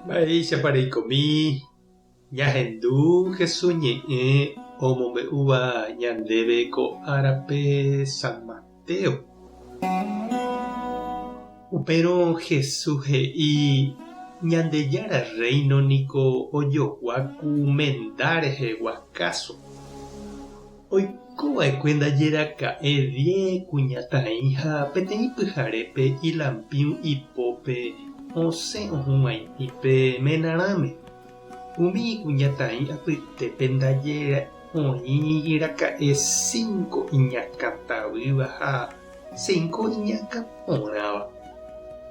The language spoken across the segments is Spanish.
Mba'éicha reikomi ñahendu Jesús ñe'ẽ omombe'úva ñandéve ko árape San Mateo. Upérõ Jesús he'i ñandejára reino niko ojoguáku menda rehegua káso. Oikova'ekue ndajeraka'e 10 kuñatãi ha peteĩ pyharépe ilampiũ ipópe osẽ ohuvaitĩpe menarãme. Umi kuñatãi apytépe ndaje oĩraka'e 5 iñakãtavýva ha 5 iñakãporãva.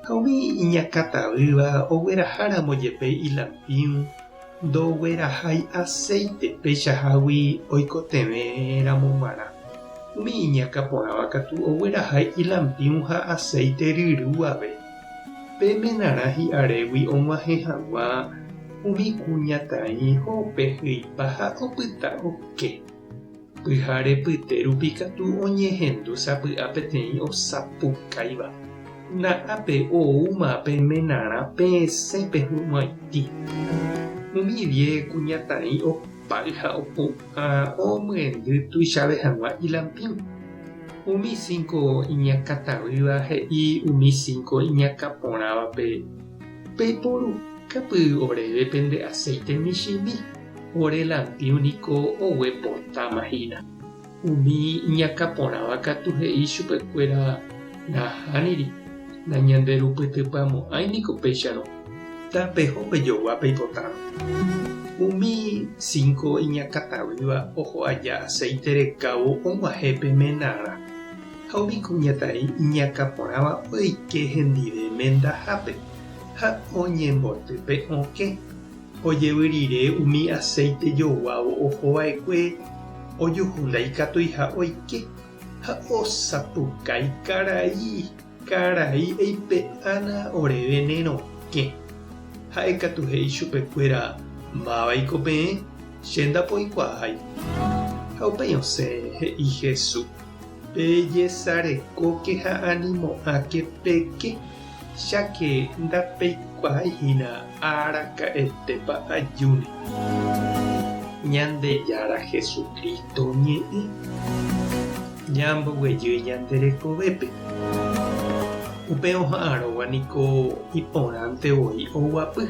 Ha umi iñakãtavýva ogueraháramo jepe ilampiũ ndoguerahái aceite péichahágui oikotevẽramo g̃uarã. Umi iñakãporãva katu oguerahái ilampiũ ha aceite ryrũave. Pe menarã hi'arégui og̃uahẽ hag̃ua umi kuñatãi hópe hýipa ha opyta oke. Pyhare pyte rupi katu oñehendu sapy'a peteĩ osapukáiva. Na'ápe oúma pe menarã pesẽpe hu'ãiti. Umi 10 kuñatãi opáy ha opu'ã omyendy tuichave hag̃ua ilampiũ. Umi 5 iñakãtavýva he'i umi 5 iñakãporãvape peiporukapy orévepe nde aceite michĩmi. Ore lampiũ niko oguepotámahína. Umi iñakãporãva katu he'i chupekuéra nahániri nañanderupytypamo'ãi niko péicharõ. Tapeho pejogua peipotárõ. Umi 5 iñakãtavýva oho aja aceite recabo og̃uahẽpe menarã. Ha umi kuñatãi iñakãporãva oike hendive mendahápe ha oñembotýpe okẽ. Ojevy rire umi aceite joguávo ohova'ekue ojuhu ndaikatúi ha oike ha osapukái karai eipe'ána oréve nerokẽ. Ha'ekatu he'i chupekuéra mavaiko peẽ che ndapoikuaái. Ha upéi osẽ he'i Jesús pejesarekóke ha animo'ãke péke cháke ndapeikuaáihína araka'etépa ajúne. Ñandejára Jesukristo ñe'ẽ ñamboguejýi ñanderekovépe. Upe oha'ãróva niko iporãntevoi oguapy.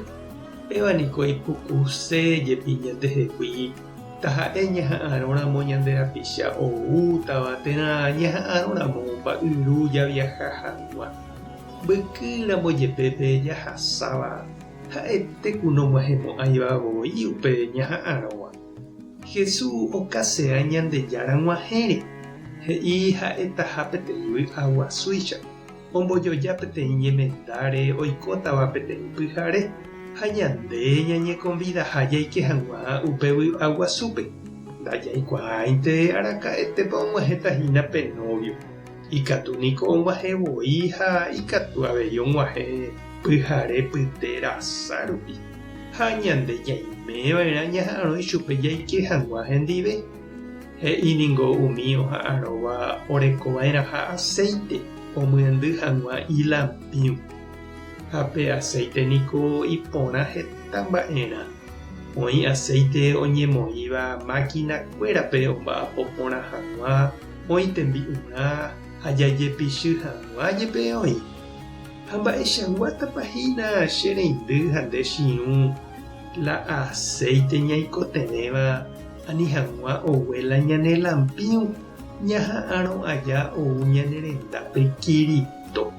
Péva niko ipukuse jepi ñandehegui taha'e ñaha'ãrõramo ñanderapicha oútava térã ñaha'ãrõramo mba'yru javiaha hag̃ua. Mbykýramo jepépe jahasáva ha'ete ku nog̃uahẽmo'ãivavoi upe ñaha'ãrõva. Jesús okasea ñandejára g̃uahẽre he'i ha'etaha peteĩ aguasúicha. Ombojoja peteĩ ñemendáre oikótava peteĩ pyhare ha ñande ñañekonvidaha jaike hag̃ua upe aguasúpe. Ndajaikuaáinte araka'etépa og̃uahẽtahína pe novio. Ikatu niko og̃uahẽvoi ha ikatu avei og̃uahẽ pyhare pyte rasa rupi. Ha ñande ñaiméva'erã ñaha'ãrõi chupe jaike hag̃ua hendive. He'íningo umi oha'ãróva orekova'erã ha aceite omyendy hag̃ua ilampiũ. Ha pe aceite niko iporã heta mba'erã. Oĩ aceite oñemoĩva máquinakuérape omba'apo porã hag̃ua, oĩ tembi'urã ha jajepichy hag̃ua jepe oĩ. Ha mba'echaguátapahína che reindy ha nde chiũ la aceite ñaikotevẽva ani hag̃ua oguéla ñane lampiũ ñaha'ãrõ aja ou ñane rendápe Kirito.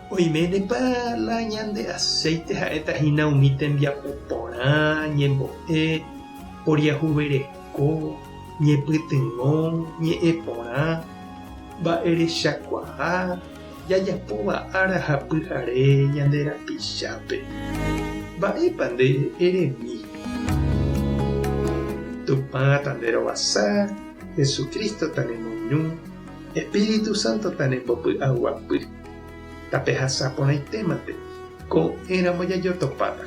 Oiménepa la ñande aceite ha'etahína umi tembiapo porã ñembo'e oriahuvereko ñepytyvõ ñe'ẽ porã mba'erechakuaa jajapóva ára ha pyhare ñanderapichápe. Mba'épa nde eremi. Tupã tanderovasa, Jesucristo tanemoñũ, Espíritu Santo tanembopy'aguapy. Tapehasáporãitémante ko'ẽramo jajotopáta.